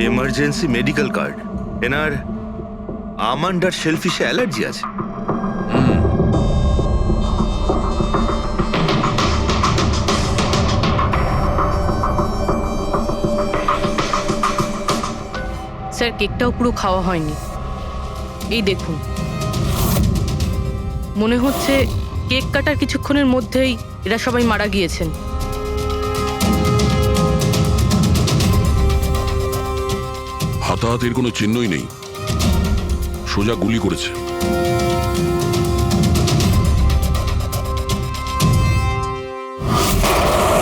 Emergency medical card. এনার almond আর শেলফিশে allergy আছে। Sir, কেকটাও পুরো খাওয়া হয়নি। এই দেখুন, মনে হচ্ছে কেক কাটার কিছুক্ষণের মধ্যেই এরা সবাই মারা গিয়েছেন। হাতাহাতির কোনো চিহ্নই নেই, সোজা গুলি করেছে।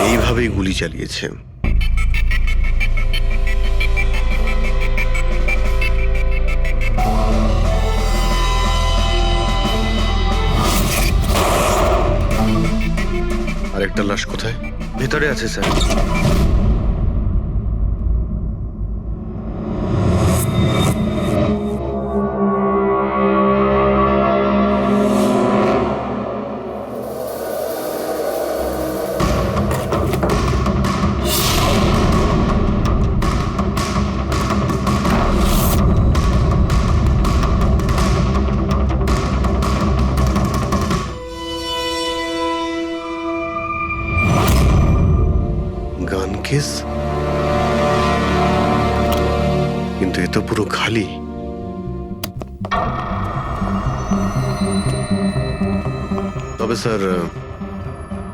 এইভাবেই গুলি চালিয়েছে। আরেকটা লাশ কোথায়? ভেতরে আছে স্যার। গান কেস, কিন্তু এ তো পুরো খালি। তবে স্যার,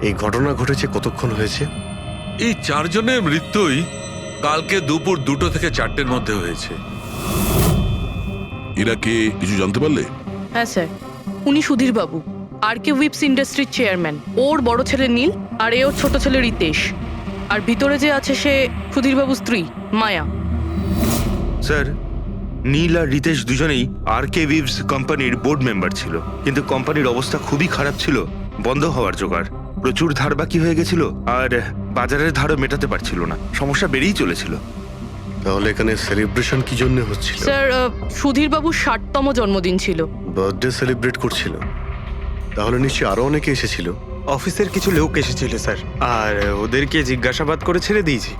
এই ঘটনা ঘটেছে কতক্ষণ হয়েছে? এই 4 জনের মৃত্যুই কালকে দুপুর 2টো থেকে 4টের মধ্যে হয়েছে। এরা কে কিছু জানতে পারলে? হ্যাঁ স্যার, উনি সুধীর বাবু, আর কে উইপস ইন্ডাস্ট্রির চেয়ারম্যান। ওর বড় ছেলে নীল, আর এ ওর ছোট ছেলে রিতেশ। আর ভিতরে যে আছে সে সুধীর বাবুর স্ত্রী মায়া। স্যার, নীল আর রিতেশ দুজনেই আর কে উইভস কোম্পানির বোর্ড মেম্বার ছিল, কিন্তু কোম্পানির অবস্থা খুবই খারাপ ছিল, বন্ধ হওয়ার জোগাড়। প্রচুর ধার বাকি হয়ে গেছিল, আর বাজারের ধারও মেটাতে পারছিল না, সমস্যা বেড়েই চলেছিল। তাহলে এখানে সেলিব্রেশন কি জন্য হচ্ছিল? স্যার, সুধীর বাবুর 60তম জন্মদিন ছিল। বার্থডে সেলিব্রেট করছিল? তাহলে নিশ্চয়ই আরো অনেকে এসেছিল। অফিসের কিছু লোক এসেছিল স্যার, আর ওদেরকে জিজ্ঞাসাবাদ করে ছেড়ে দিয়েছি।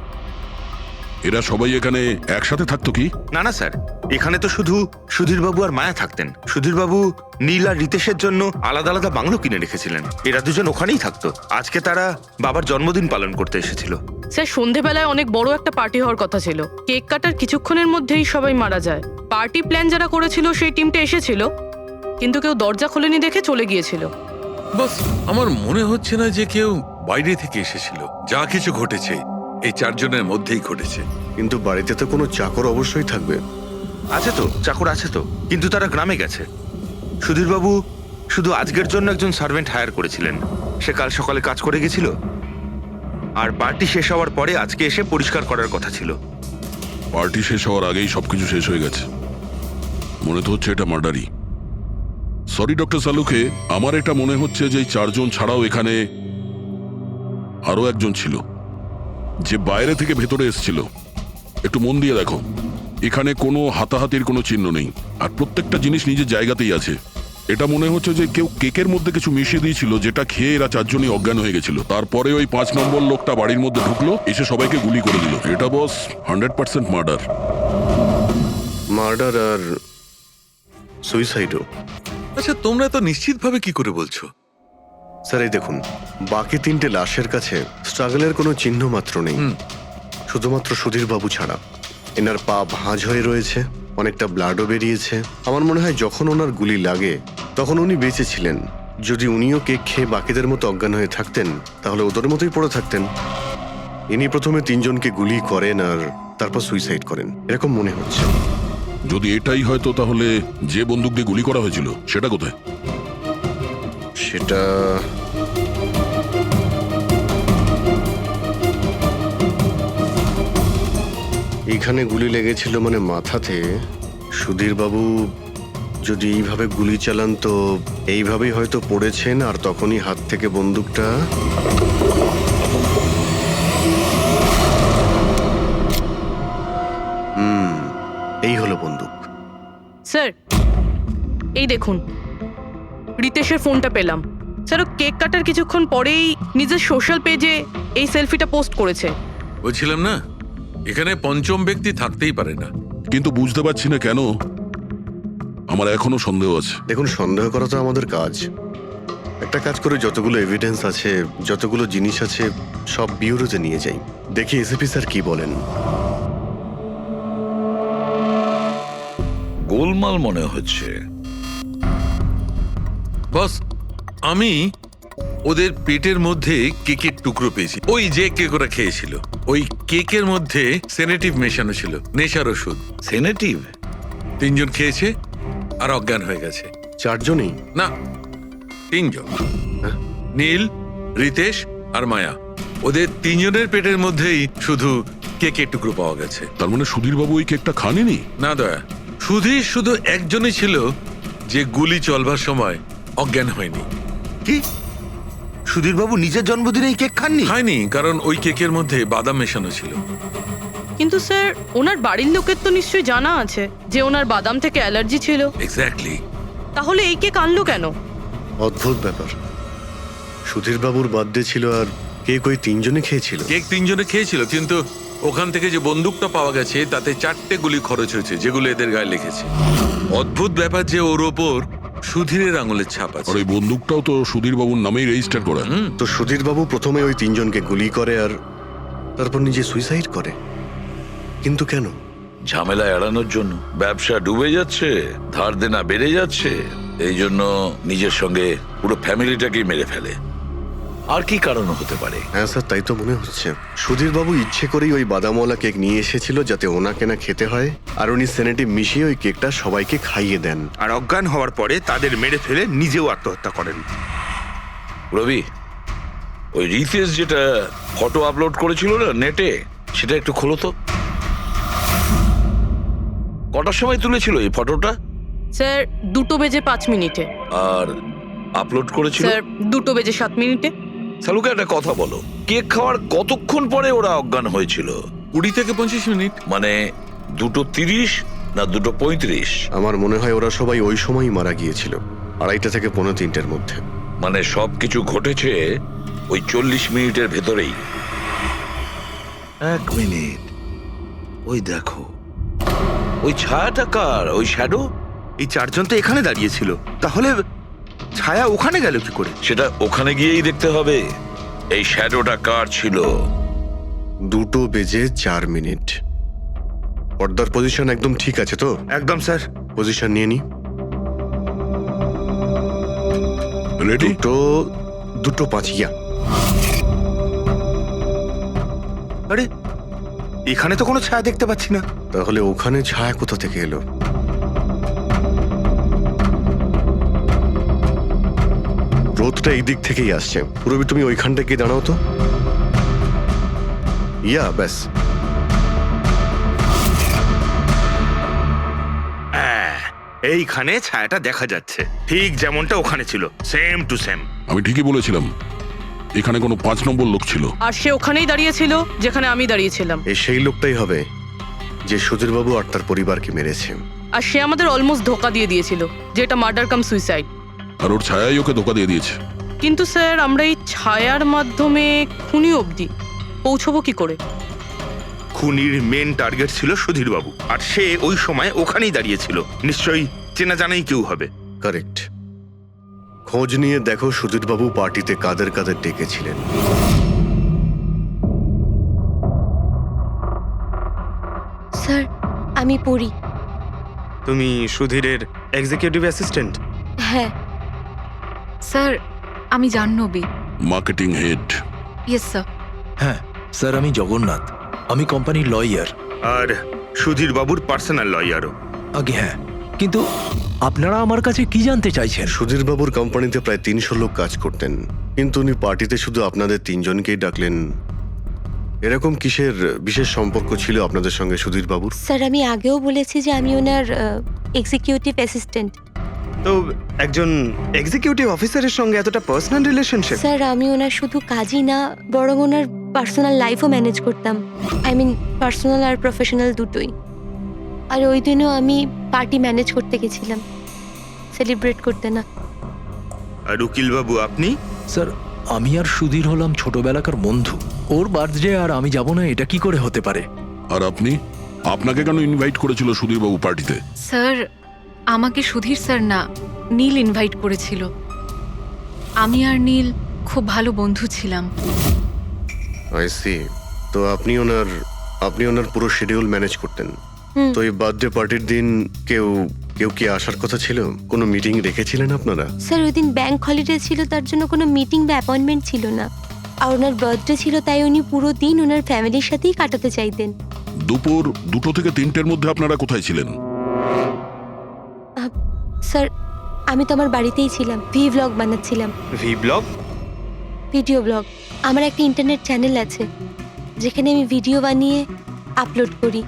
এরা সবাই এখানে একসাথে থাকতো কি? না না স্যার, এখানে তো শুধু সুধীরবাবু আর মায়া থাকতেন। সুধীরবাবু নীল আর রিতেশের জন্য আলাদা আলাদা বাংলো কিনে রেখেছিলেন, এরা দুজন ওখানেই থাকতো। আজকে তারা বাবার জন্মদিন পালন করতে এসেছিল। স্যার, সন্ধেবেলায় অনেক বড় একটা পার্টি হওয়ার কথা ছিল। কেক কাটার কিছুক্ষণের মধ্যেই সবাই মারা যায়। পার্টি প্ল্যান যারা করেছিল সেই টিমটা এসেছিল, কিন্তু কেউ দরজা খোলেনি দেখে চলে গিয়েছিল। বস, আমার মনে হচ্ছে না যে কেউ বাইরে থেকে এসেছিল। যা কিছু ঘটেছে এই 4 জনের মধ্যেই ঘটেছে। কিন্তু বাড়িতে তো কোনো চাকর অবশ্যই থাকবে। আছে তো, চাকর আছে তো, কিন্তু তারা গ্রামে গেছে। সুধীরবাবু শুধু আজকের জন্য একজন সার্ভেন্ট হায়ার করেছিলেন, সে কাল সকালে কাজ করে গেছিল, আর পার্টি শেষ হওয়ার পরে আজকে এসে পরিষ্কার করার কথা ছিল। পার্টি শেষ হওয়ার আগেই সবকিছু শেষ হয়ে গেছে। মনে তো হচ্ছে এটা মার্ডারই। সরি ডক্টর সালুকে, আমার এটা মনে হচ্ছে যে এই 4 জন ছাড়াও এখানে আরো একজন ছিল, যে বাইরে থেকে ভেতরে এসেছিল। একটু মন দিয়ে দেখো, এখানে কোনো হাতাহাতির কোনো চিহ্ন নেই, আর প্রত্যেকটা জিনিস নিজের জায়গাতেই আছে। এটা মনে হচ্ছে যে কেউ কেকের মধ্যে কিছু মিশিয়ে দিয়েছিল, যেটা খেয়ে এরা 4 জনই অজ্ঞান হয়ে গেছিল। তারপরে ওই 5 নম্বর লোকটা বাড়ির মধ্যে ঢুকলো, এসে সবাইকে গুলি করে দিল। এটা বস 100% মার্ডার। মার্ডার আর সুইসাইডও। আচ্ছা, তোমরা তো নিশ্চিতভাবে কি করে বলছো? স্যার, এই দেখুন, বাকি 3টে লাশের কাছে স্ট্রাগলের কোনো চিহ্ন মাত্র নেই, শুধুমাত্র সুধীরবাবু ছাড়া। এনার পা ভাঁজ হয়ে রয়েছে, অনেকটা ব্লাডও বেরিয়েছে। আমার মনে হয় যখন ওনার গুলি লাগে তখন উনি বেঁচে ছিলেন। যদি উনিও কেক খেয়ে বাকিদের মতো অজ্ঞান হয়ে থাকতেন, তাহলে ওদের মতোই পড়ে থাকতেন। ইনি প্রথমে 3 জনকে গুলি করেন আর তারপর সুইসাইড করেন, এরকম মনে হচ্ছে। যদি এটাই হয়তো, তাহলে যে বন্দুক দিয়ে গুলি করা হয়েছিল সেটা কোথায়? সেটা এইখানে গুলি লেগেছিল, মানে মাথাতে। সুধীরবাবু যদি এইভাবে গুলি চালান তো এইভাবেই হয়তো পড়েছেন, আর তখনই হাত থেকে বন্দুকটা এই হলো বন্দুক। স্যার, এই দেখুন, রিতেশের ফোনটা পেলাম। স্যার, ও কেক কাটার কিছুক্ষণ পরেই নিজের সোশ্যাল পেজে এই সেলফিটা পোস্ট করেছে। বলছিলাম না, এখানে পঞ্চম ব্যক্তি থাকতেই পারে না। কিন্তু বুঝতে পারছি না কেন আমার এখনো সন্দেহ আছে। দেখুন, সন্দেহ করা তো আমাদের কাজ। একটা কাজ করে যতগুলো এভিডেন্স আছে, যতগুলো জিনিস আছে, সব বিউরোতে নিয়ে যাই, দেখি এসিপি স্যার কি বলেন। গোলমাল মনে হচ্ছে। বস, আমি ওদের পেটের মধ্যে কেকের টুকরো পেয়েছি। ওই যে কেক ওরা খেয়েছিল, ওই কেকের মধ্যে সেনেটিভ মেশানো ছিল, নেশার ওষুধ। সেনেটিভ? 3 জন খেয়েছে আর অজ্ঞান হয়ে গেছে। 4 জনই? না, 3 জন। নীল, রিতেশ আর মায়া, ওদের 3 জনের পেটের মধ্যেই শুধু কেকের টুকরো পাওয়া গেছে। তার মানে সুধীরবাবু ওই কেকটা খাননি? না দয়া, সুধীর শুধু একজনই ছিল যে গুলি চলবার সময় অজ্ঞান হয়নি। কি সুধীরবাবু নিজের জন্মদিনে এই কেক খাননি? হয়নি, কারণ ওই কেকের মধ্যে বাদাম মেশানো ছিল। কিন্তু স্যার, ওনার বাড়ির লোকের তো নিশ্চয়ই জানা আছে যে ওনার বাদাম থেকে অ্যালার্জি ছিল। এক্স্যাক্টলি। তাহলে এই কেক আনলো কেন? অদ্ভুত ব্যাপার। সুধীরবাবুর বার্থডে ছিল আর কেক ওই 3 জনে খেয়েছিল। কেক 3 জনে খেয়েছিল, কিন্তু ওখান থেকে যে বন্দুকটা পাওয়া গেছে তাতে 4টে গুলি খরচ হয়েছে, যেগুলো এদের গায়ে লেগেছে। অদ্ভুত ব্যাপার যে ওর ওপর সুধীরের আঙুলের ছাপ আর আছে। ওই বন্দুকটাও তো সুধীরবাবুর নামেই রেজিস্টার করা। তো সুধীরবাবু প্রথমে ওই 3 জনকে গুলি করে আর তারপর নিজে সুইসাইড করে। কিন্তু কেন? ঝামেলা এড়ানোর জন্য। ব্যবসা ডুবে যাচ্ছে, ধার দেনা বেড়ে যাচ্ছে, এই জন্য নিজের সঙ্গে পুরো ফ্যামিলিটাকেই মেরে ফেলে। আর কি কারণ হতে পারে? হ্যাঁ স্যার, তাই তো মনে হচ্ছে। সুধীরবাবু ইচ্ছে করেই ওই বাদামওয়ালা কেক নিয়ে এসেছিল যাতে ওনাকে না খেতে হয়, আর উনি সেনেটিভ মিশিয়ে ওই কেকটা সবাইকে খাইয়ে দেন। আর অজ্ঞান হওয়ার পরে তাদের মেরে ফেলে নিজেও আত্মহত্যা করেন। রবি, ওই রিতেশ যেটা ফটো আপলোড করেছিল না নেটে, সেটা একটু খোলো তো। কটার সময় তুলেছিল এই ফটোটা? স্যার, 2:05 আর আপলোড করেছিল? স্যার, 2:07 সালুকে একটা কথা বলো, কেক খাওয়ার কতক্ষণ পরে ওরা অজ্ঞান হয়েছিল? 20 থেকে 25 মিনিট। মানে 2:30 না 2:35? আমার মনে হয় ওরা সবাই ওই সময়ই মারা গিয়েছিল, 2:30 থেকে 3:45-এর মধ্যে। মানে সবকিছু ঘটেছে ওই 40 মিনিটের ভেতরেই। 1 মিনিট, ওই দেখো, ওই ছায়াটা কার? ওই শ্যাডো? এই 4 জন তো এখানে দাঁড়িয়েছিল, তাহলে ছায়া ওখানে গেল কি করে? সেটা ওখানে গিয়েই দেখতে হবে। এই শ্যাডোটা কার ছিল? 2:04। পর্দার পজিশন একদম ঠিক আছে তো? একদম স্যার। পজিশন নিয়ে নি। রেডি? 2:05 ইয়া। আরে এখানে তো কোনো ছায়া দেখতে পাচ্ছি না। তাহলে ওখানে ছায়া কোথা থেকে এলো? রোদটা এই দিক থেকেই আসছে। পুরবি, তুমি ওইখানটা গিয়ে দাঁড়াও তো। ইয়া, ব্যাস। এইখানে ছায়াটা দেখা যাচ্ছে, ঠিক যেমনটা ওখানে ছিল, সেম টু সেম। আমি ঠিকই বলেছিলাম, এখানে কোনো 5 নম্বর লোক ছিল। আর সে ওখানেই দাঁড়িয়েছিল যেখানে আমি দাঁড়িয়েছিলাম। এই সেই লোকটাই হবে যে সুধীরবাবু আর তার পরিবারকে মেরেছে। আর সে আমাদের অলমোস্ট ধোকা দিয়ে দিয়েছিল যে এটা মার্ডার কাম সুইসাইড। আর ওর ছায়াই ওকে ধোকা দিয়ে দিয়েছে। কিন্তু স্যার, আমরা এই ছায়ার মাধ্যমে খুনি অবধি পৌঁছবো কি করে? খুনির মেন টার্গেট ছিল সুধীরবাবু, আর সে ওই সময় ওখানেই দাঁড়িয়েছিল। নিশ্চয়ই চেনা জানাই কেউ হবে। কারেক্ট। খোঁজ নিয়ে দেখো সুধীরবাবু পার্টিতে কাদের কাদের ডেকেছিলেন। স্যার, আমি পড়ি। তুমি সুধীরের এক্সিকিউটিভ অ্যাসিস্ট্যান্ট? হ্যাঁ স্যার, আমি Jahnavi. Marketing head. Yes sir. হ্যাঁ স্যার, আমি জগন্নাথ, আমি কোম্পানির লয়ার। আর সুধীরবাবুর পার্সোনাল লয়ারও। আগে হ্যাঁ, কিন্তু আপনারা আমার কাছে কি জানতে চাইছেন? সুধীরবাবুর কোম্পানিতে প্রায় 300 লোক কাজ করতেন, কিন্তু উনি পার্টিতে শুধু আপনাদের 3 জনকেই ডাকলেন। এরকম কিসের বিশেষ সম্পর্ক ছিল আপনাদের সঙ্গে সুধীরবাবুর? স্যার, আমি আগেও বলেছি যে আমি ওনার এক্সিকিউটিভ অ্যাসিস্ট্যান্ট। তো একজন এক্সিকিউটিভ অফিসারের সঙ্গে এতটা পার্সোনাল রিলেশনশিপ? স্যার, আমি ওনার শুধু কাজই না, বরং ওনার পার্সোনাল লাইফও ম্যানেজ করতাম। আই মিন পার্সোনাল আর প্রফেশনাল দুটোই। আর ওই দিনও আমি পার্টি ম্যানেজ করতে গেছিলাম, সেলিব্রেট করতে না। আর উকিল বাবু আপনি? স্যার, আমি আর সুধীর হলাম ছোটবেলাকার বন্ধু। ওর বার্থডে আর আমি যাব না, এটা কি করে হতে পারে? আর আপনি, আপনাকে কেন ইনভাইট করেছিল সুধীরবাবু পার্টিতে? স্যার আমাকে সুধীর স্যার না, নীল ইনভাইট করেছিল। আমি আর নীল খুব ভালো বন্ধু ছিলাম। I see. তো আপনি ওনার পুরো শিডিউল ম্যানেজ করতেন। হুম। তো এই বার্থডে পার্টির দিন কেউ কি আসার কথা ছিল? কোনো মিটিং রেখেছিলেন আপনারা? স্যার ওই দিন ব্যাংক হলিডে ছিল, তার জন্য কোনো মিটিং বা অ্যাপয়েন্টমেন্ট ছিল না। আর ওনার বার্থডে ছিল, তাই উনি পুরো দিন ওনার ফ্যামিলির সাথেই কাটাতে চাইতেন। দুপুর 2টো থেকে 3টের মধ্যে আপনারা কোথায় ছিলেন? স্যার আমি তো আমার বাড়িতেই ছিলাম, ভ্লগ বানাচ্ছিলাম। V blog? Video blog. আমার একটা ইন্টারনেট চ্যানেল আছে যেখানে আমি ভিডিও বানিয়ে আপলোড করি।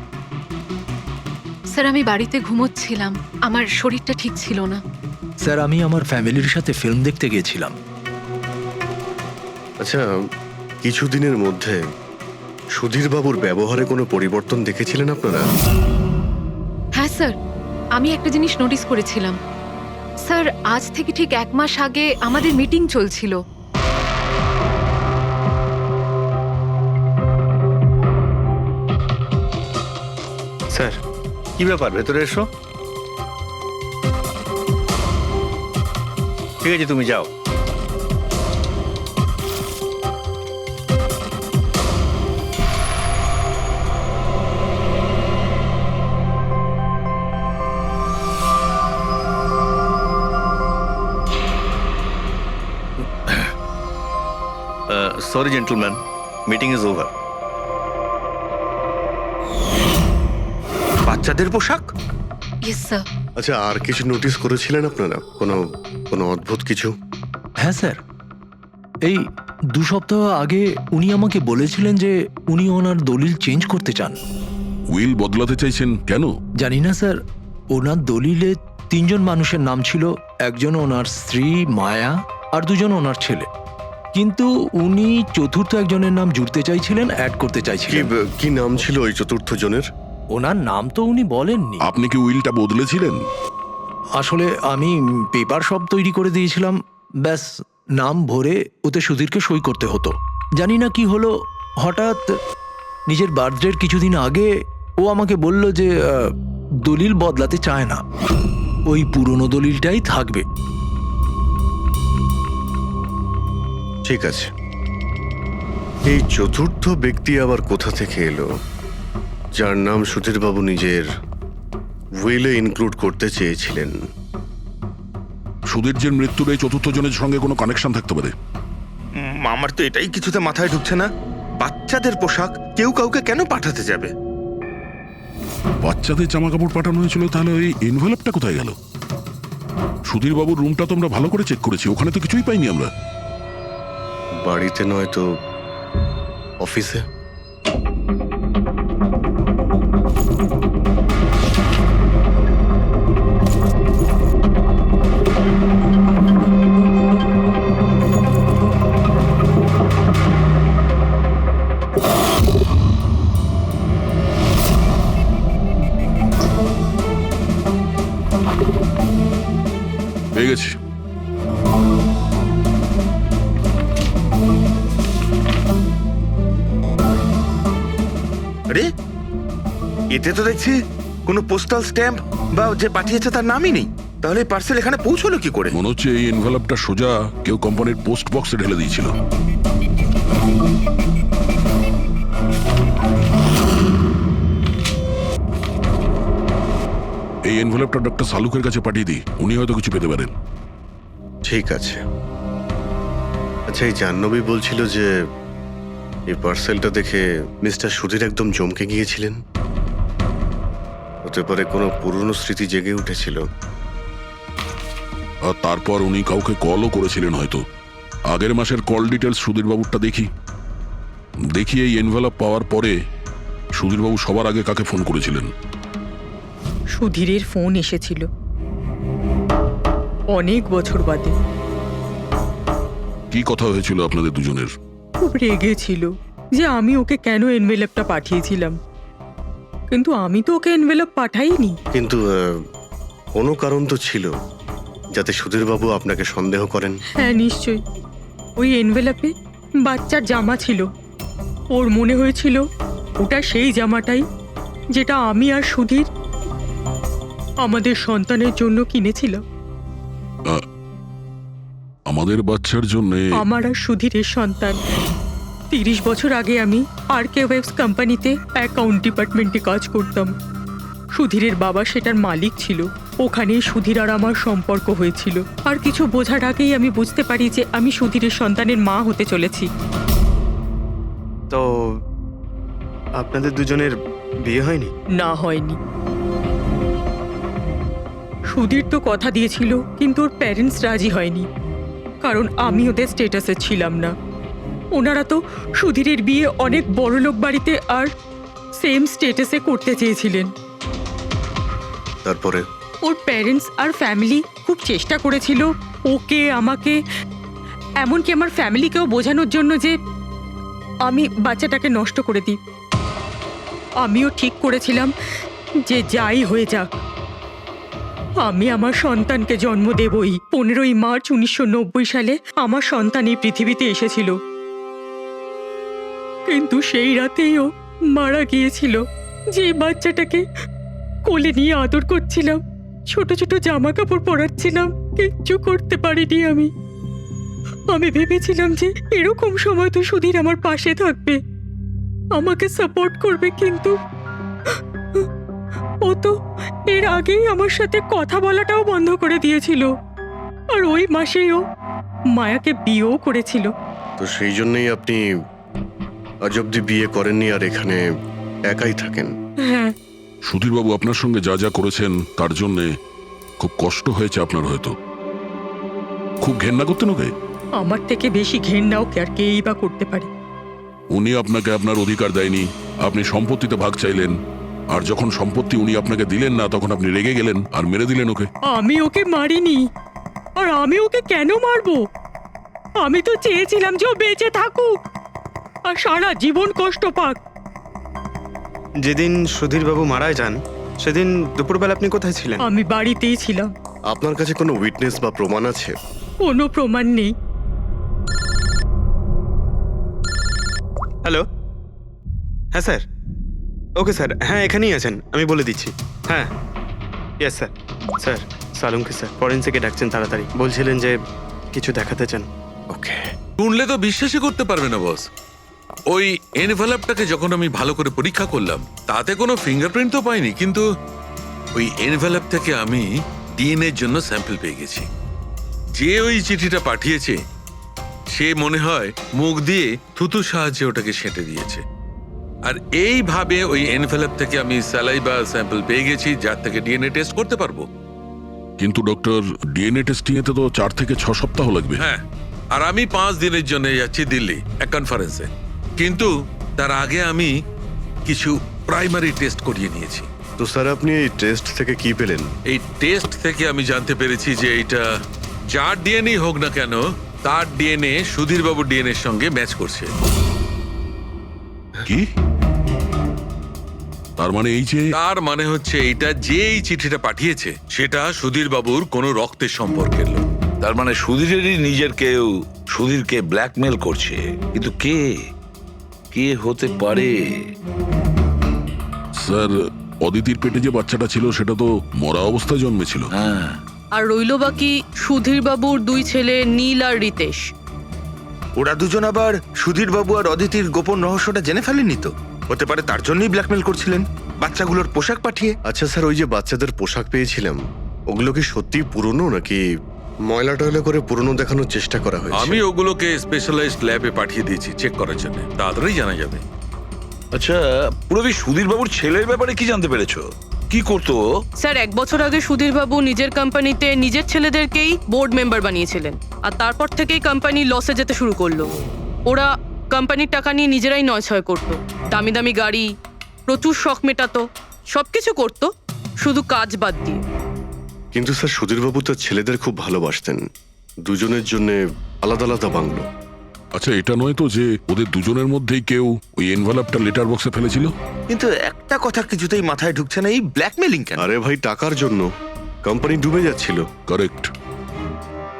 স্যার আমি বাড়িতে ঘুমোচ্ছিলাম, আমার শরীরটা ঠিক ছিল না। স্যার আমি আমার ফ্যামিলির সাথে ফিল্ম দেখতে গিয়েছিলাম। আচ্ছা, কিছুদিনের মধ্যে সুধীরবাবুর ব্যবহারে কোনো পরিবর্তন দেখেছিলেন আপনারা? হ্যাঁ স্যার, আমি একটা জিনিস নোটিস করেছিলাম। স্যার আজ থেকে ঠিক 1 মাস আগে আমাদের মিটিং চলছিল। স্যার কি ব্যাপার, ভেতরে এসো। ঠিক আছে, তুমি যাও। Sorry, gentlemen. Meeting is over. বাচ্চাদের পোশাক? Yes sir. আচ্ছা, আর কিছু নোটিস করেছিলেন আপনারা? কোনো অদ্ভুত কিছু? হ্যাঁ স্যার, এই 2 সপ্তাহ আগে উনি আমাকে বলেছিলেন যে উনি ওনার দলিল চেঞ্জ করতে চান। উইল বদলাতে চাইছেন কেন? জানি না স্যার, ওনার দলিলে 3 জন মানুষের নাম ছিল, একজন ওনার স্ত্রী মায়া আর 2 জন ওনার ছেলে। কিন্তু উনি চতুর্থ একজনের নাম জুড়তে চাইছিলেন, অ্যাড করতে চাইছিলেন। কি নাম ছিল ওই চতুর্থ জনের? ওনার নাম তো উনি বলেননি। আপনি কি উইলটা বদলেছিলেন? আসলে আমি পেপার সব তৈরি করে দিয়েছিলাম, ব্যাস নাম ভরে ওতে সুধীরকে সই করতে হতো। জানি না কি হলো, হঠাৎ নিজের বার্থডের কিছুদিন আগে ও আমাকে বলল যে দলিল বদলাতে চায় না, ওই পুরনো দলিলটাই থাকবে। ঠিক আছে, এই চতুর্থ ব্যক্তি আবার কোথা থেকে এলো যার নাম সুধীরবাবু নিজের উইলে ইনক্লুড করতে চেয়েছিলেন? সুধীরজির মৃত্যুর এই চতুর্থ জনের সঙ্গে কোনো কানেকশন থাকতে পারে। আমার তো এটাই কিছুতে মাথায় ঢুকছে না। বাচ্চাদের পোশাক কেউ কাউকে কেন পাঠাতে যাবে? বাচ্চাদের জামা কাপড় পাঠানো হয়েছিল, তাহলে ওই এনভেলপটা কোথায় গেল? সুধীরবাবুর রুমটা তো আমরা ভালো করে চেক করেছি, ওখানে তো কিছুই পাইনি আমরা। বাড়িতে নয় তো অফিসে? পেয়ে গেছি। আরে, এতে তো দেখছি কোনো পোস্টাল স্ট্যাম্প বা যে পাঠিয়েছে তার নামই নেই। তাহলে পার্সেল এখানে পৌঁছলো কি করে? মনে হচ্ছে এই এনভেলপটা সোজা কেউ কোম্পানির পোস্ট বক্সে ঢেলে দিয়েছিল। এই এনভেলপটা ডক্টর সালুকের কাছে পাঠিয়ে দিই, উনি হয়তো কিছু পেতে পারেন। ঠিক আছে। আচ্ছা, এই জাহ্নবী বলছিল যে এই পার্সেলটা দেখে মিস্টার সুধীর একদম চমকে গিয়েছিলেন। হতে পারে কোনো পুরনো স্মৃতি জেগে উঠেছিল। আর তারপর উনি কাউকে কলও করেছিলেন হয়তো। আগের মাসের কল ডিটেলস সুধীরবাবুরটা দেখি এই এনভেলপ পাওয়ার পরে সুধীরবাবু সবার আগে কাকে ফোন করেছিলেন? সুধীরের ফোন এসেছিল অনেক বছর বাদে। কি কথা হয়েছিল আপনাদের দুজনের? খুব রেগেছিল যে আমি ওকে কেন এনভেলপটা পাঠিয়েছিলাম, কিন্তু আমি তো ওকে এনভেলপ পাঠাইনি। কিন্তু কোনো কারণ তো ছিল যাতে সুধীরবাবু আপনাকে সন্দেহ করেন। হ্যাঁ নিশ্চয়ই, ওই এনভেলপে বাচ্চার জামা ছিল। ওর মনে হয়েছিল ওটা সেই জামাটাই যেটা আমি আর সুধীর আমাদের সন্তানের জন্য কিনেছিলাম। আমাদের বাচ্চার জন্য আমার আর সুধীরের সন্তান। 30 বছর আগে আমি আরকে ওয়েবস কোম্পানিতে অ্যাকাউন্ট ডিপার্টমেন্টে কাজ করতাম। সুধীরের বাবা সেটার মালিক ছিল। ওখানেই সুধীর আর আমার সম্পর্ক হয়েছিল। আর কিছু বোঝার আগেই আমি বুঝতে পারি যে আমি সুধীরের সন্তানের মা হতে চলেছি। তো আপনাদের দুজনের বিয়ে হয়নি? না, হয়নি। সুধীর তো কথা দিয়েছিল, কিন্তু ওর প্যারেন্টস রাজি হয়নি, কারণ আমি ওদের স্টেটাসে ছিলাম না। ওনারা তো সুধীরের বিয়ে অনেক বড়লোক বাড়িতে আর সেম স্টেটাসে করতে চেয়েছিলেন। তারপরে ওর প্যারেন্টস আর ফ্যামিলি খুব চেষ্টা করেছিল ওকে, আমাকে, এমনকি আমার ফ্যামিলিকেও বোঝানোর জন্য যে আমি বাচ্চাটাকে নষ্ট করে দিই। আমিও ঠিক করেছিলাম যে যাই হয়ে যাক আমি আমার সন্তানকে জন্ম দেবই। 15ই মার্চ 1990 সালে আমার সন্তান এই পৃথিবীতে এসেছিল, কিন্তু সেই রাতেই ও মারা গিয়েছিল। যে বাচ্চাটাকে কোলে নিয়ে আদর করছিলাম, ছোট ছোট জামা কাপড় পরাচ্ছিলাম, কিচ্ছু করতে পারিনি আমি। আমি ভেবেছিলাম যে এরকম সময় তো সুধীর আমার পাশে থাকবে, আমাকে সাপোর্ট করবে, কিন্তু ও তো এর আগেই আমার সাথে কথা বলাটাও বন্ধ করে দিয়েছিল। আর ওই মাসেই ও মায়াকে বিয়েও করেছিল। তো সেই জন্যই আপনি আজ অব্দি বিয়ে করেননি আর এখানে একাই থাকেন? হ্যাঁ, সুধীরবাবু আপনার সঙ্গে যা যা করেছেন তার জন্যে খুব কষ্ট হয়েছে আপনার, হয়তো খুব ঘেন্না করতেন ওকে। আমার থেকে বেশি ঘেন্নাও কে আর কেই বা করতে পারে। উনি আপনাকে আপনার অধিকার দেয়নি, আপনি সম্পত্তিতে ভাগ চাইলেন, আর যখন সম্পত্তি উনি আপনাকে দিলেন না তখন আপনি রেগে গেলেন আর মেরে দিলেন ওকে। আমি ওকে মারিনি, আর আমি ওকে কেন মারবো? আমি তো চেয়েছিলাম যে ও বেঁচে থাকুক আর সারা জীবন কষ্ট পাক। যেদিন সুধীরবাবু মারা যান সেদিন দুপুরবেলা আপনি কোথায় ছিলেন? আমি বাড়িতেই ছিলাম। আপনার কাছে কোনো উইটনেস বা প্রমাণ আছে? কোনো প্রমাণ নেই। হ্যালো, হ্যাঁ স্যার। ওকে স্যার, হ্যাঁ এখানেই আছেন, আমি বলে দিচ্ছি। হ্যাঁ, ইয়েস স্যার। স্যার সালুমকে স্যার ফরেন্সিকে ডাকছেন তাড়াতাড়ি, বলছিলেন যে কিছু দেখাতে চান। ওকে। শুনলে তো বিশ্বাসই করতে পারবে না বস। ওই এনভেলপটাকে যখন আমি ভালো করে পরীক্ষা করলাম তাতে কোনো ফিঙ্গারপ্রিন্ট তো পাইনি, কিন্তু ওই এনভেলপ থেকে আমি ডিএনএর জন্য স্যাম্পল পেয়ে গেছি। যে ওই চিঠিটা পাঠিয়েছে সে মনে হয় মুখ দিয়ে থুতুর সাহায্যে ওটাকে সেঁটে দিয়েছে। আর এইভাবে ওই এনভেলপ থেকে আমি স্যালাইভা স্যাম্পল পেয়ে গেছি, যার থেকে ডিএনএ টেস্ট করতে পারবো। কিন্তু ডক্টর, ডিএনএ টেস্টিং এতে তো 4 থেকে 6 সপ্তাহ লাগবে। হ্যাঁ, আর আমি 5 দিনের জন্য যাচ্ছি দিল্লি এক কনফারেন্সে, কিন্তু তার আগে আমি কিছু প্রাইমারি টেস্ট করিয়ে নিয়েছি। তো স্যার আপনি এই টেস্ট থেকে কি পেলেন? এই টেস্ট থেকে আমি জানতে পেরেছি যে এটা যার ডিএনএ হোক না কেন তার ডিএনএ সুধীরবাবুর ডিএনএর সঙ্গে ম্যাচ করছে। কি? তার মানে এই যে তার মানে হচ্ছে এইটা যে এই চিঠিটা পাঠিয়েছে সেটা সুধীরবাবুর কোনো রক্তের সম্পর্কের লোক। তার মানে সুধীরেরই নিজের কেউ সুধীরকে ব্ল্যাকমেল করছে, কিন্তু কে কে হতে পারে? স্যার, অদিতির পেটে যে বাচ্চাটা ছিল সেটা তো মরা অবস্থায় জন্মেছিল। হ্যাঁ, আর রইল বাকি সুধীর বাবুর 2 ছেলে নীল আর রিতেশ। ওরা দুজন আবার সুধীর বাবু আর অদিতির গোপন রহস্যটা জেনে ফেলেনি তো? হতে পারে তার জন্যই ব্ল্যাকমেল করছিলেন, বাচ্চাগুলোর পোশাক পাঠিয়ে। আচ্ছা স্যার, ওই যে বাচ্চাদের পোশাক পেয়েছিলাম ওগুলো কি সত্যি পুরনো নাকি ময়লা টয়লা করে পুরনো দেখানোর চেষ্টা করা হয়েছে? আমি ওগুলোকে স্পেশালাইজড ল্যাবে পাঠিয়ে দিয়েছি চেক করার জন্য, তাড়াতাড়ি জানা যাবে। আচ্ছা পুরবি সুধীরবাবুর ছেলের ব্যাপারে কি জানতে পেরেছো? কি করতো? স্যার, 1 বছর আগে সুধীর বাবু নিজের কোম্পানিতে নিজের ছেলেদেরকেই বোর্ড মেম্বার বানিয়েছিলেন, আর তারপর থেকেই কোম্পানি লসে যেতে শুরু করলো। ওরা কোম্পানির টাকা নিয়ে নিজেরাই নয়ছয় করতো, দামি দামি গাড়ি, প্রচুর শখ মেটাতো, সবকিছু করতো, শুধু কাজ বাদ দিয়ে। কিন্তু স্যার সুধীরবাবু তার ছেলেদের খুব ভালোবাসতেন, দুজনের জন্য আলাদা আলাদা বাংলো। আচ্ছা, এটা নয় তো যে ওদের দুজনের মধ্যেই কেউ ওই এনভেলপটা লেটার বক্সে ফেলেছিল? কিন্তু একটা কথা কিছুতেই মাথায় ঢুকছে না, এই ব্ল্যাকমেলিং কেন? আরে ভাই, টাকার জন্য। কোম্পানি ডুবে যাচ্ছিল। কারেক্ট।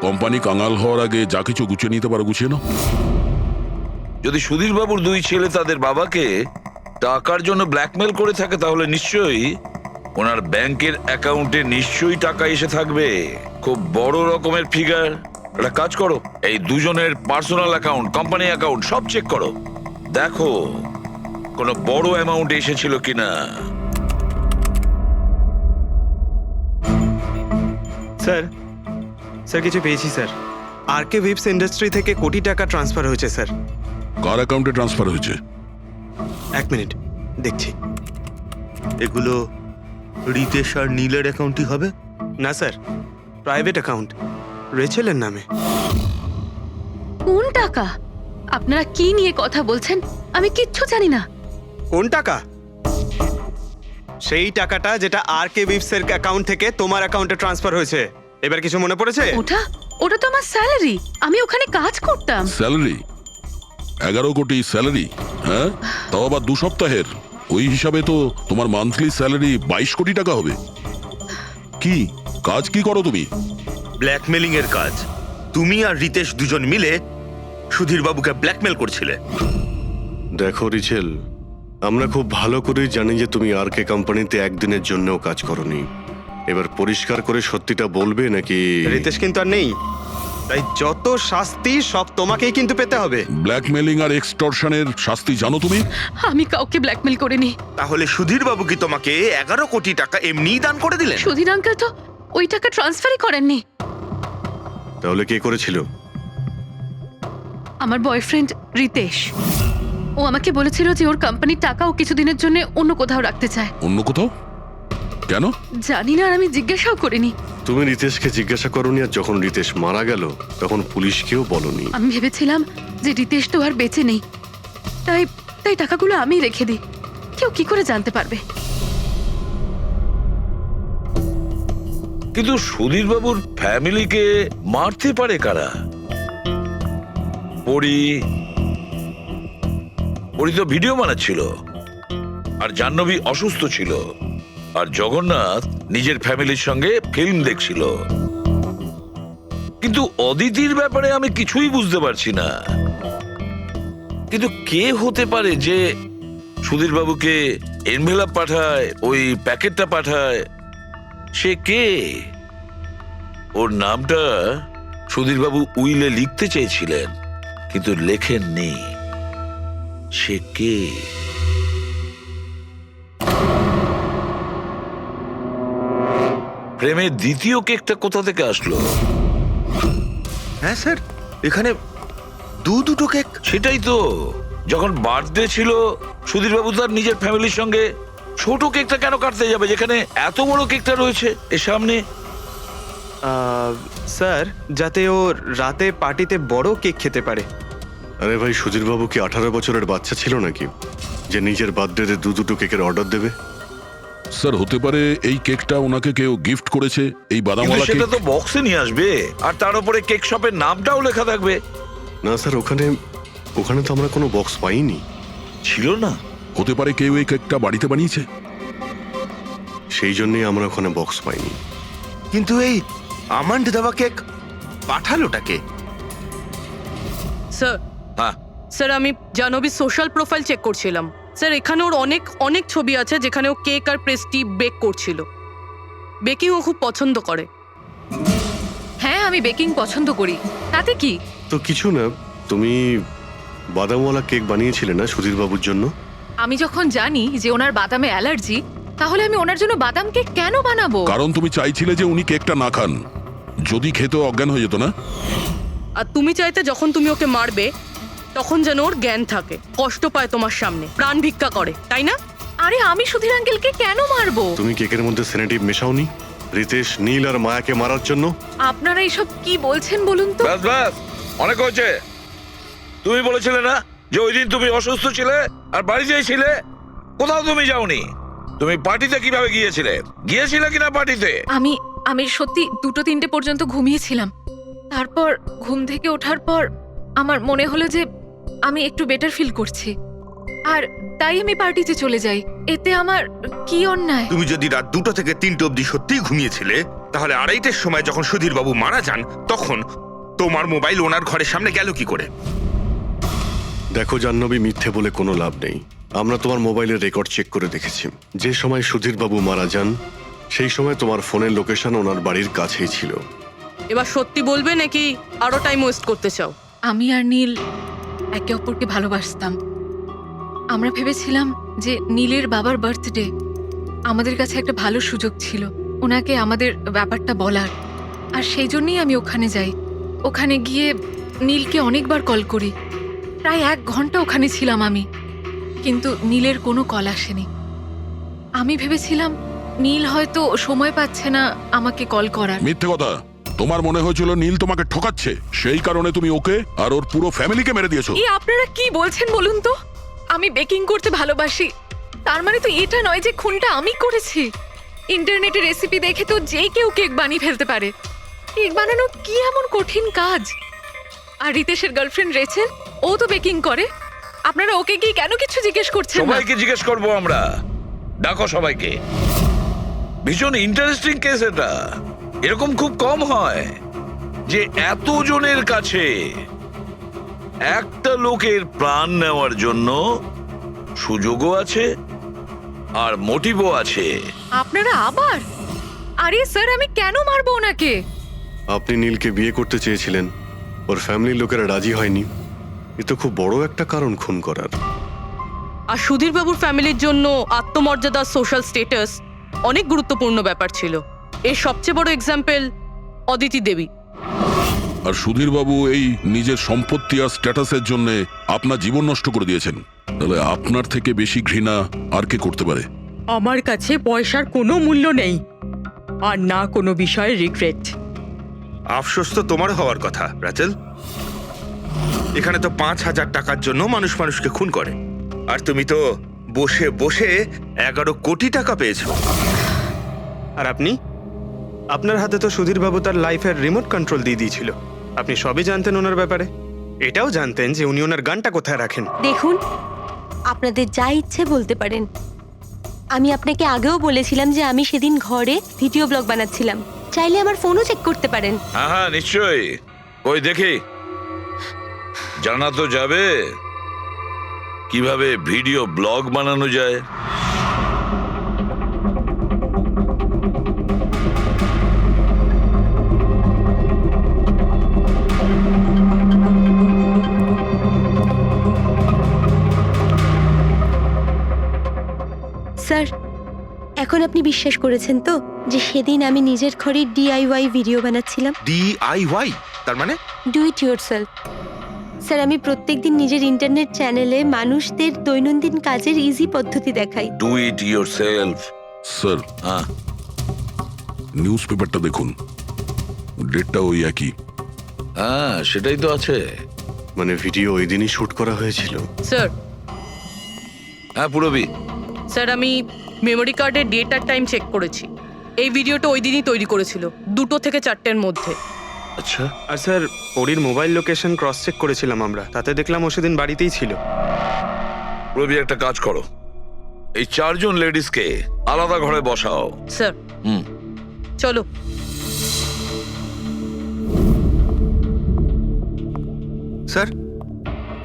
কোম্পানি কাঙাল হওয়ার আগে যা কিছু গুছিয়ে নিতে পারো গুছিয়ে নাও। যদি সুধীরবাবুর 2 ছেলে তাদের বাবাকে টাকার জন্য ব্ল্যাকমেল করে থাকে তাহলে নিশ্চয়ই ওনার ব্যাংকের অ্যাকাউন্টে নিশ্চয়ই টাকা এসে থাকবে, খুব বড় রকমের ফিগার। একটা কাজ করো, এই দুজনের পার্সোনাল অ্যাকাউন্ট, কোম্পানি অ্যাকাউন্ট সব চেক করো, দেখো কোনো বড় অ্যামাউন্ট এসেছিল কিনা। স্যার স্যার কিছু পেয়েছি স্যার। আরকে ভিপস ইন্ডাস্ট্রি থেকে কোটি টাকা ট্রান্সফার হয়েছে স্যার। কার অ্যাকাউন্টে ট্রান্সফার হয়েছে? 1 মিনিট দেখছি। এগুলো রিতেশ আর নীলের অ্যাকাউন্টই হবে? না স্যার, প্রাইভেট অ্যাকাউন্ট, রেচেলের নামে। কোন টাকা? আপনারা কি নিয়ে কথা বলছেন? আমি কিচ্ছু জানি না। কোন টাকা? সেই টাকাটা যেটা আরকে ভিপস এর অ্যাকাউন্ট থেকে তোমার অ্যাকাউন্টে ট্রান্সফার হয়েছে। এবার কিছু মনে পড়েছে? ওটা তো আমার স্যালারি, আমি ওখানে কাজ করতাম। স্যালারি? 11 কোটি স্যালারি? হ্যাঁ, তাও আবার 2 সপ্তাহের। ওই হিসাবে তো তোমার মান্থলি স্যালারি 22 কোটি টাকা হবে। কি কাজ কি করো তুমি? ব্ল্যাকমেলিং এর কাজ। তুমি আর রিতেশ দুজন মিলে সুধীর বাবুকে ব্ল্যাকমেল করছিলে। দেখো রিচেল, আমরা খুব ভালো করেই জানি যে তুমি আরকে কোম্পানিতে একদিনের জন্যও কাজ করনি। এবার পরিষ্কার করে সত্যিটা বলবে নাকি? রিতেশ কিন্তু আর নেই, তাই যত শাস্তি সব তোমাকেই কিন্তু পেতে হবে। ব্ল্যাকমেলিং আর এক্সটর্শনের শাস্তি জানো তুমি? আমি কাউকে ব্ল্যাকমেল করিনি। তাহলে সুধীর বাবু কি তোমাকে 11 কোটি টাকা এমনিই দান করে দিলেন? সুধীর আঙ্কেল তো ওই টাকা ট্রান্সফারই করেননি। তাহলে কে করেছিল? আমার বয়ফ্রেন্ড রিতেশ। ও আমাকে বলেছিল যে ওর কোম্পানির টাকা ও কিছুদিনের জন্য অন্য কোথাও রাখতে চায়। অন্য কোথাও? কেন? জানি না, আর আমি জিজ্ঞাসাও করিনি। তুমি রিতেশকে জিজ্ঞাসা করনি, আর যখন রিতেশ মারা গেল তখন পুলিশকেও বলনি। আমি ভেবেছিলাম যে রিতেশ তো আর বেঁচে নেই, তাই তাই টাকাগুলো আমি রেখে দিই। কেউ কি করে জানতে পারবে? কিন্তু সুধীর বাবুর ফ্যামিলিকে মারতে পারে কারা? পরি তো ভিডিও বানাচ্ছিল, আর জাহ্নবী অসুস্থ ছিল, আর জগন্নাথ নিজের ফ্যামিলির সঙ্গে ফিল্ম দেখছিল। কিন্তু অদিতির ব্যাপারে আমি কিছুই বুঝতে পারছি না। কিন্তু কে হতে পারে যে সুধীর বাবুকে এনভেলপ পাঠায়, ওই প্যাকেটটা পাঠায়? সে কে? ওর নামটা সুধীর বাবু উইলে লিখতে চেয়েছিলেন কিন্তু লেখেননি। সে কে? প্রেমের দ্বিতীয় কেকটা কোথা থেকে আসলো? হ্যাঁ স্যার, এখানে দুটো কেক। সেটাই তো, যখন বার্থডে ছিল সুধীর বাবু তার নিজের ফ্যামিলির সঙ্গে, ছোট কেকটা কেন কাটতে যাবে যেখানে এত বড় কেকটা রয়েছে এর সামনে? স্যার, যাতে ও রাতে পার্টিতে বড় কেক খেতে পারে। আরে ভাই, সুধীর বাবু কি 18 বছরের বাচ্চা ছিল নাকি যে নিজের বার্থডেতে দুটো কেকের অর্ডার দেবে? স্যার, হতে পারে এই কেকটা ওনাকে কেউ গিফট করেছে, এই কিন্তু বাদামওয়ালা সেটা কেক। তো বক্সে নিয়ে আসবে, আর তার উপরে কেক শপের নামটাও লেখা থাকবে। না স্যার, ওখানে তো আমরা কোনো বক্স পাইনি। ছিল না? হতে পারে কেউ এই কেকটা বাড়িতে বানিয়েছে, সেই জন্যই আমরা ওখানে বক্স পাইনি। কিন্তু এই আমন্ড দেওয়া কেক পাঠালোটাকে? স্যার, হ্যাঁ, স্যার আমি জাহ্নবীর সোশ্যাল প্রোফাইল চেক করছিলাম। স্যার, এখানে ওর অনেক ছবি আছে যেখানে ও কেক আর পেস্ট্রি বেক করছিল। বেকিং ও খুব পছন্দ করে। হ্যাঁ, আমি বেকিং পছন্দ করি, তাতে কি? তো কিছু না, তুমি বাদামওয়ালা কেক বানিয়েছিলে না সুধীর বাবুর জন্য? আমি যখন জানি যে ওনার বাদামে অ্যালার্জি, তাহলে আমি ওনার জন্য বাদাম কেক কেন বানাবো? কারণ তুমি চাইছিলে যে উনি কেকটা না খান, যদি খেতে অজ্ঞান হয়ে যেত না। আর তুমি চাইতে যখন তুমি ওকে মারবে তখন যেন ওর জ্ঞান থাকে, কষ্ট পায় তোমার সামনে, প্রাণ ভিক্ষা করে, তাই না? আরে আমি সুধীর আঙ্কেলকে কেন মারবো? তুমি কেকের মধ্যে সেনেটিভ মেশাওনি রিতেশ, নীল আর মায়াকে মারার জন্য? আপনারা এইসব কি বলছেন বলুন তো? ব্যাস ব্যাস, অনেক হয়েছে। তুমি বলেছিলে না যে ওই দিন তুমি অসুস্থ ছিলে আর বাড়িতেই ছিলে? কোথাও তুমি যাওনি। তুমি পার্টিতে কিভাবে গিয়েছিলে কিনা পার্টিতে? আমি সত্যি 2-3টে পর্যন্ত ঘুমিয়েছিলাম। তারপর ঘুম থেকে ওঠার পর আমার মনে হলো যে আমি একটু বেটার ফিল করছি, আর তাই আমি পার্টিতে চলে যাই। এতে আমার কি অন্যায়? তুমি যদি রাত 2টো থেকে 3টে অবধি সত্যিই ঘুমিয়েছিলে, তাহলে 2:30টার সময় যখন সুধীর বাবু মারা যান তখন তোমার মোবাইল ওনার ঘরের সামনে গেল কি করে? দেখো জাহ্নবী, মিথ্যে বলে কোনো লাভ নেই। আমরা তোমার মোবাইলের রেকর্ড চেক করে দেখেছি। যে সময় সুধীর বাবু মারা যান সেই সময় তোমার ফোনের লোকেশন ওনার বাড়ির কাছেই ছিল। এবার সত্যি বলবে নাকি আরো টাইম ওয়েস্ট করতে চাও? আমি আর নীল একে অপরকে ভালোবাসতাম। আমরা ভেবেছিলাম যে নীলের বাবার বার্থডে আমাদের কাছে একটা ভালো সুযোগ ছিল ওনাকে আমাদের ব্যাপারটা বলার। আর সেই জন্যই আমি ওখানে যাই। ওখানে গিয়ে নীলকে অনেকবার কল করি। প্রায় 1 ঘন্টা ওখানে ছিলাম আমি, কিন্তু নীলের কোনো কল আসেনি। আমি ভেবেছিলাম নীল হয়তো সময় পাচ্ছে না আমাকে কল করার। মিথ্যে কথা। তোমার মনে হয়েছিল নীল তোমাকে ঠকাচ্ছে, সেই কারণে তুমি ওকে আর ওর পুরো ফ্যামিলিকে মেরে দিয়েছো। এই আপনারা কি বলছেন বলুন তো? আমি বেকিং করতে ভালোবাসি, তার মানে তো এটা নয় যে খুনটা আমি করেছি। ইন্টারনেটে রেসিপি দেখে তো যে কেউ কেক বানিয়ে ফেলতে পারে। কেক বানানো কি এমন কঠিন কাজ? আর রিতেশের গার্লফ্রেন্ড রেচেল, ও তো বেকিং করে। আপনারা ওকে কি কেন কিছু জিজ্ঞেস করছেন না? সবাইকে জিজ্ঞেস করবো আমরা। ডাকো সবাইকে। ভীষণ ইন্টারেস্টিং কেস এটা। এরকম খুব কম হয় যে এতজনের কাছে একটা লোকের প্রাণ নেওয়ার জন্য সুযোগও আছে আর মোটিভও আছে। আপনারা আবার? আরে স্যার, আমি কেন মারবো ওনাকে? আপনি নীলকে বিয়ে করতে চেয়েছিলেন, ওর ফ্যামিলির লোকেরা রাজি হয়নি। এ তো খুব বড় একটা কারণ খুন করার। আর সুধীর বাবুর ফ্যামিলির জন্য আত্মমর্যাদা, সোশ্যাল স্ট্যাটাস অনেক গুরুত্বপূর্ণ ব্যাপার ছিল। এর সবচেয়ে বড় এক্সাম্পল অদিতি দেবী। আর সুধীর বাবু এই নিজের সম্পত্তি আর স্ট্যাটাসের জন্য আপনার জীবন নষ্ট করে দিয়েছেন। তাহলে আপনার থেকে বেশি ঘৃণা আর কে করতে পারে? আমার কাছে পয়সার কোনো মূল্য নেই, আর না কোনো বিষয়ে রিগ্রেট। আফসোস তো তোমার হওয়ার কথা রাচেল। এখানে তো 5,000 টাকার জন্য মানুষ মানুষকে খুন করে, আর তুমি তো বসে বসে 11 কোটি টাকা পেয়েছো। আর আপনি? আপনার হাতে তো সুধীর বাবু তার লাইফের রিমোট কন্ট্রোল দিয়ে দিয়েছিল। আপনি সবই জানতেন ওনার ব্যাপারে। এটাও জানতেন যে উনি ওনার গানটা কোথায় রাখেন। দেখুন, আপনাদের যা ইচ্ছে বলতে পারেন। আমি আপনাকে আগেও বলেছিলাম যে আমি সেদিন ঘরে ভিডিও ব্লগ বানাচ্ছিলাম। চাইলে আমার ফোনও চেক করতে পারেন। হ্যাঁ হ্যাঁ, নিশ্চয়ই। ওই দেখি, জানা তো যাবে কিভাবে ভিডিও ব্লগ বানানো যায়। স্যার, এখন আপনি বিশ্বাস করেছেন তো যে সেদিন আমি নিজের ঘরে DIY ভিডিও বানাচ্ছিলাম? DIY তার মানে? Do it yourself. স্যার, আমি প্রত্যেকদিন নিজের ইন্টারনেট চ্যানেলে মানুষদের দৈনন্দিন কাজের ইজি পদ্ধতি দেখাই। Do it yourself. স্যার, হ্যাঁ, নিউজ পেপারটা দেখুন, ডেটটা ওই একই। হ্যাঁ, সেটাই তো আছে। মানে ভিডিও ওই দিনই শুট করা হয়েছিল? স্যার, হ্যাঁ পুরবি। স্যার আমি মেমোরি কার্ডের ডেট আর টাইম চেক করেছি। এই ভিডিওটা ওই দিনই তৈরি করেছিল, 2টো থেকে 4টের মধ্যে। আচ্ছা, আর স্যার, পরীর মোবাইল লোকেশন ক্রস চেক করেছিলাম আমরা, তাতে দেখলাম ও সেদিন বাড়িতেই ছিল। পুরবি একটা কাজ করো, এই 4 জন লেডিসকে আলাদা ঘরে বসাও। স্যার হুম, চলো। স্যার,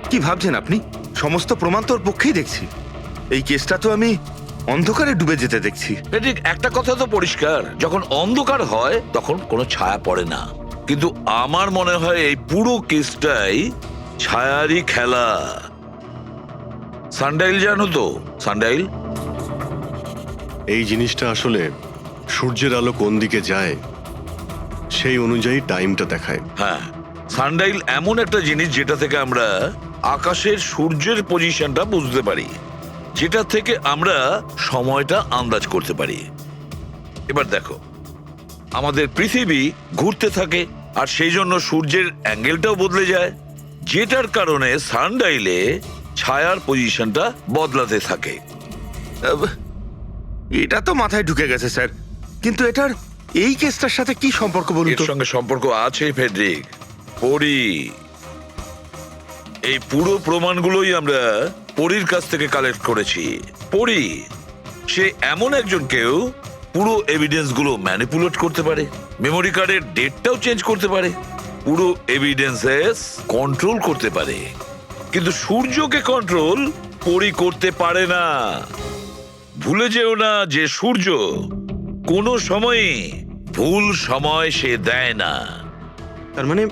কি ভাবছেন আপনি? সমস্ত প্রমাণ তোর পক্ষেই দেখছি। এই কেসটা তো আমি অন্ধকারে ডুবে যেতে দেখছি। ঠিক একটা কথা তো পরিষ্কার, যখন অন্ধকার হয় তখন কোনো ছায়া পড়ে না। কিন্তু আমার মনে হয় এই পুরো কেসটাই ছায়ারই খেলা। সানডাইল জানো তো? সানডাইল এই জিনিসটা আসলে সূর্যের আলো কোন দিকে যায় সেই অনুযায়ী টাইমটা দেখায়। হ্যাঁ, সানডাইল এমন একটা জিনিস যেটা থেকে আমরা আকাশের সূর্যের পজিশনটা বুঝতে পারি, যেটা থেকে আমরা সময়টা আন্দাজ করতে পারি। এবার দেখো, আমাদের পৃথিবী ঘুরতে থাকে আর সেই জন্য সূর্যের অ্যাঙ্গেলটাও বদলে যায়, যেটার কারণে সানডাইলে ছায়ার পজিশনটা বদলাতে থাকে। এটা তো মাথায় ঢুকে গেছে স্যার, কিন্তু এটার এই কেসটার সাথে কি সম্পর্ক বলুন এর তো? সঙ্গে সম্পর্ক আছে ফেডরিক। পরি, এই পুরো প্রমাণগুলোই আমরা পরীর কাছ থেকে কালেক্ট করেছি। পরি সে এমন একজন কেউ পুরো এভিডেন্স গুলো ম্যানিপুলেট করতে পারে, মেমোরি কার্ডের ডেটটাও চেঞ্জ করতে পারে, পুরো এভিডেন্সেস কন্ট্রোল করতে পারে। কিন্তু সূর্যকে কন্ট্রোল পরি করতে পারে না। ভুলে যেও না যে সূর্য কোনো সময়ে ভুল সময় সে দেয় না। তার মানে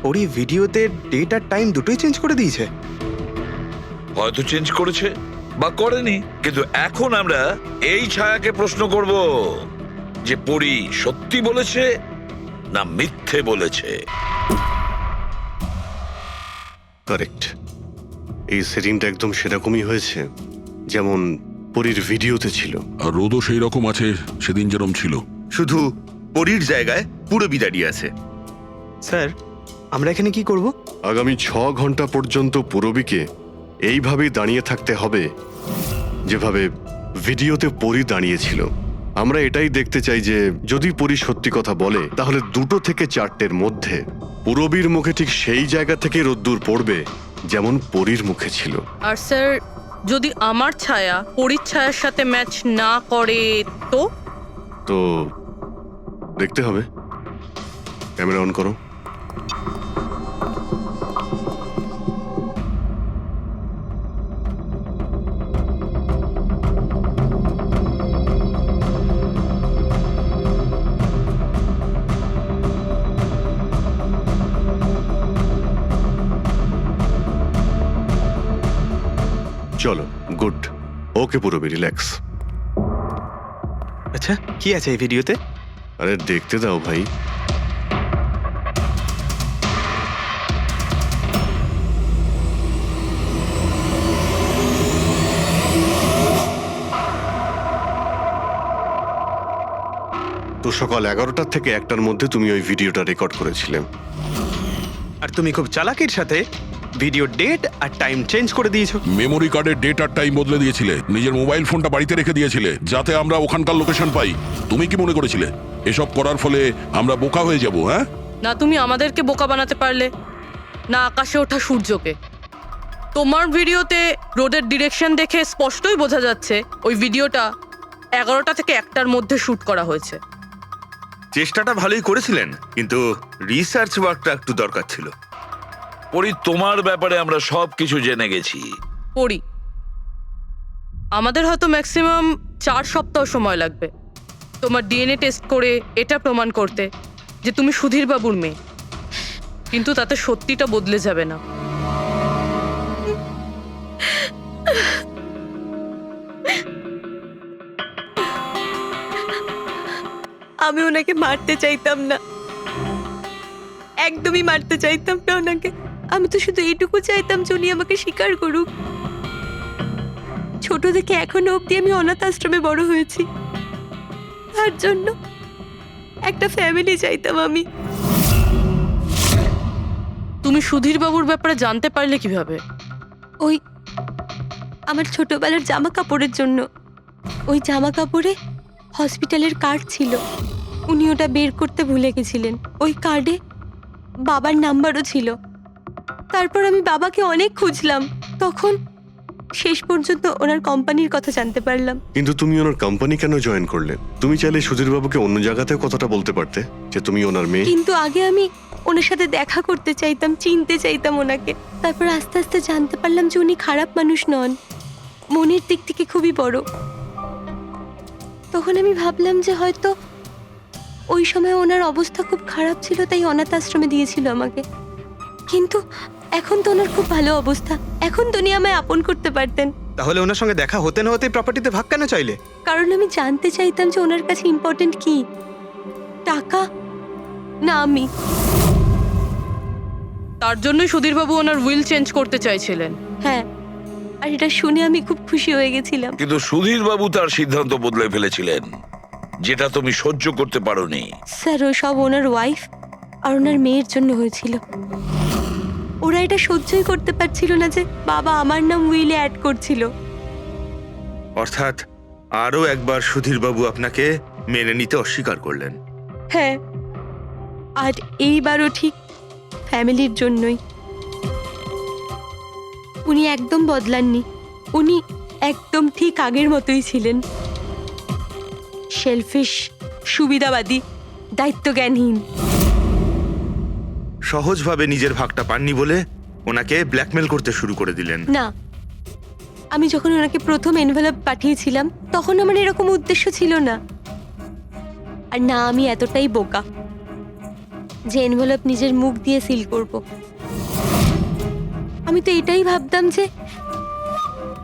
ওরই ভিডিওতে ডেট আর টাইম দুটোই চেঞ্জ করে দিয়েছে। হয়তো চেঞ্জ করেছে বা করেনি, কিন্তু এখন আমরা এই ছায়াকে প্রশ্ন করব যে পরি সত্যি বলেছে না মিথ্যে বলেছে। কারেক্ট। এই সেটিংটা একদম সেরকমই হয়েছে যেমন পরীর ভিডিওতে ছিল। আর রোদও সেই রকম আছে সেদিন যেরকম ছিল। শুধু পরীর জায়গায় পুরবি দাঁড়িয়ে আছে। স্যার আমরা এখানে কি করব? আগামী 6 ঘন্টা পর্যন্ত পুরবীকে এইভাবেই দাঁড়িয়ে থাকতে হবে যেভাবে ভিডিওতে পরী দাঁড়িয়েছিল। আমরা এটাই দেখতে চাই যে যদি পরী সত্যি কথা বলে তাহলে 2 থেকে 4টের মধ্যে পুরবীর মুখে ঠিক সেই জায়গা থেকে রোদ্দুর পড়বে যেমন পরীর মুখে ছিল। আর স্যার, যদি আমার ছায়া পরীর ছায়ার সাথে ম্যাচ না করে তো? তো দেখতে হবে। ক্যামেরা অন করো। চলো, গুড। ওকে পুরবী, রিল্যাক্স। আচ্ছা কি আছে এই ভিডিওতে? আরে দেখতে দাও ভাই। তো সকাল 11টা থেকে 1টার মধ্যে তুমি ওই ভিডিওটা রেকর্ড করেছিলে। আর তুমি খুব চালাকির সাথে ভিডিও ডেট আর টাইম চেঞ্জ করে দিয়েছো। মেমোরি কার্ডের ডেট আর টাইম বদলে দিয়েছিলে, নিজের মোবাইল ফোনটা বাড়িতে রেখে দিয়েছিলে যাতে আমরা ওখানকার লোকেশন পাই। তুমি কি মনে করেছিলে এসব করার ফলে আমরা বোকা হয়ে যাব? হ্যাঁ, না তুমি আমাদেরকে বোকা বানাতে পারলে, না আকাশে ওঠা সূর্যকে। তোমার ভিডিওতে রোডের ডিরেকশন দেখে স্পষ্টই বোঝা যাচ্ছে ওই ভিডিওটা 11টা থেকে 1টার মধ্যে শুট করা হয়েছে। চেষ্টাটা ভালোই করেছিলেন, কিন্তু রিসার্চ ওয়ার্কটা একটু দরকার ছিল। পরি তোমার ব্যাপারে আমরা সবকিছু জেনে গেছি। পড়ি, আমাদের হয়তো ম্যাক্সিমাম 4 সপ্তাহ সময় লাগবে তোমার ডিএনএ টেস্ট করে এটা প্রমাণ করতে যে তুমি সুধীর বাবুর মেয়ে, কিন্তু তাতে সত্যিটা বদলে যাবে না। আমি ওনাকে মারতে চাইতাম না, একদমই মারতে চাইতাম না ওনাকে। আমি তো শুধু এইটুকু চাইতাম যে উনি আমাকে স্বীকার করুক। ছোট থেকে এখনো অবধি আমি অনাথ আশ্রমে বড় হয়েছি, তার জন্য একটা ফ্যামিলি চাইতাম আমি। তুমি সুধীর বাবুর ব্যাপারে জানতে পারলে কিভাবে? ওই আমার ছোটবেলার জামা কাপড়ের জন্য। ওই জামা কাপড়ে হসপিটালের কার্ড ছিল, উনি ওটা বের করতে ভুলে গেছিলেন। ওই কার্ডে বাবার নাম্বারও ছিল। তারপর আমি বাবাকে অনেক খুঁজলাম, তখন শেষ পর্যন্ত ওনার কোম্পানির কথা জানতে পারলাম। কিন্তু তুমি ওনার কোম্পানি কেন জয়েন করলে? তুমি চাইলে সুধীর বাবুকে অন্য জায়গাতেও কথাটা বলতে পারতে যে তুমি ওনার মেয়ে। কিন্তু আগে আমি ওনার সাথে দেখা করতে চাইতাম, চিনতে চাইতাম ওনাকে। তারপর আস্তে আস্তে জানতে পারলাম যে উনি খারাপ মানুষ নন, মনের দিক থেকে খুবই বড়। তখন আমি ভাবলাম যে হয়তো ওই সময় ওনার অবস্থা খুব খারাপ ছিল, তাই অনাথ আশ্রমে দিয়েছিল আমাকে। কিন্তু এখন তো ওনার খুব ভালো অবস্থা, এখন তো উনি আমায় আপন করতে পারতেন। তাহলে ওনার সঙ্গে দেখা হতে না হতে প্রপার্টিতে ভাগ কেন চাইলে? কারণ আমি জানতে চাইতাম যে ওনার কাছে ইম্পর্টেন্ট কি, টাকা না আমি। তার জন্যই সুধীর বাবু ওনার উইল চেঞ্জ করতে চাইছিলেন। হ্যাঁ, আর এটা শুনে আমি খুব খুশি হয়ে গেছিলাম। কিন্তু সুধীর বাবু তার সিদ্ধান্ত বদলে ফেলেছিলেন, যেটা তুমি সহ্য করতে পারোনি। স্যার, ও সব ওনার ওয়াইফ আর ওনার মেয়ের জন্য হয়েছিল। ওরা এটা সহ্যই করতে পারছিল না যে বাবা আমার নাম উইলে অ্যাড করছিল। অর্থাৎ আরও একবার সুধীর বাবু আপনাকে মেনে নিতে অস্বীকার করলেন। হ্যাঁ, আর এইবারও ঠিক ফ্যামিলির জন্যই। উনি একদম বদলাননি, উনি একদম ঠিক আগের মতোই ছিলেন। সেলফিশ, সুবিধাবাদী, দায়িত্বজ্ঞানহীন। সহজভাবে নিজের ভাগটা পাননি বলে ওনাকে ব্ল্যাকমেল করতে শুরু করে দিলেন। না, আমি যখন ওনাকে প্রথম এনভেলপ পাঠিয়েছিলাম তখন আমার এরকম উদ্দেশ্য ছিল না। আর না আমি এতটাই বোকা যে এনভেলপ নিজের মুখ দিয়ে সিল করব। আমি তো এটাই ভাবতাম যে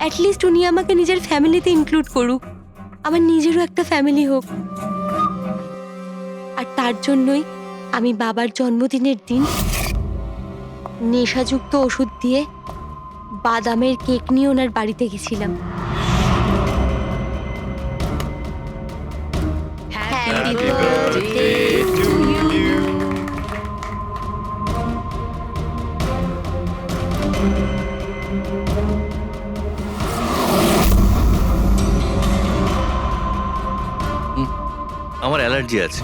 অ্যাটলিস্ট উনি আমাকে নিজের ফ্যামিলিতে ইনক্লুড করুক, আমার নিজেরও একটা ফ্যামিলি হোক। আর তার জন্যই আমি বাবার জন্মদিনের দিন নেশাযুক্ত ওষুধ দিয়ে বাদামের কেক নিয়ে ওনার বাড়িতে গেছিলাম। Happy birthday to you. আমার অ্যালার্জি আছে।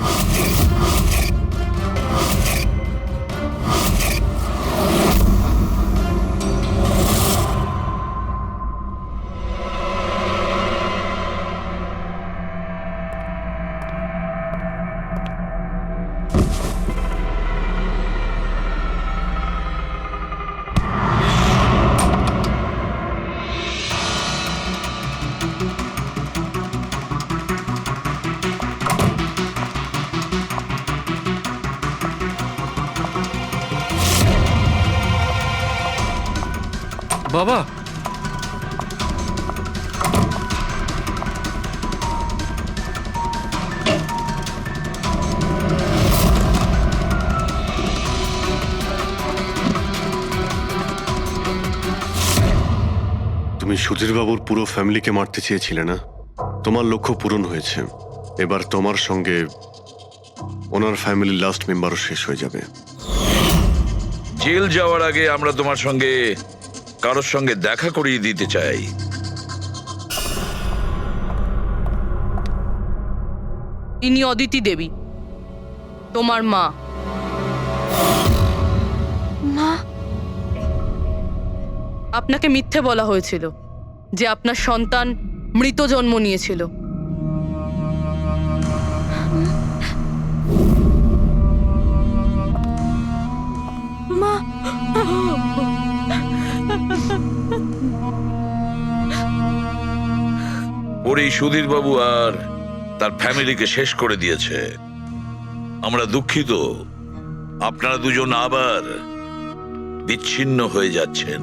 বাবা, তুমি সুধীরবাবুর পুরো ফ্যামিলিকে মারতে চেয়েছিলে না? তোমার লক্ষ্য পূরণ হয়েছে। এবার তোমার সঙ্গে ওনার ফ্যামিলির লাস্ট মেম্বারও শেষ হয়ে যাবে। জেল যাওয়ার আগে আমরা তোমার সঙ্গে কারোর সঙ্গে দেখা করিয়ে দিতে চাই। ইনি অদিতি দেবী, তোমার মা। মা, আপনাকে মিথ্যে বলা হয়েছিল যে আপনার সন্তান মৃত জন্ম নিয়েছিল। মা, ওর এই সুধীর বাবু আর তার ফ্যামিলিকে শেষ করে দিয়েছে। আমরা দুঃখিত, আপনারা দুজন আবার বিচ্ছিন্ন হয়ে যাচ্ছেন।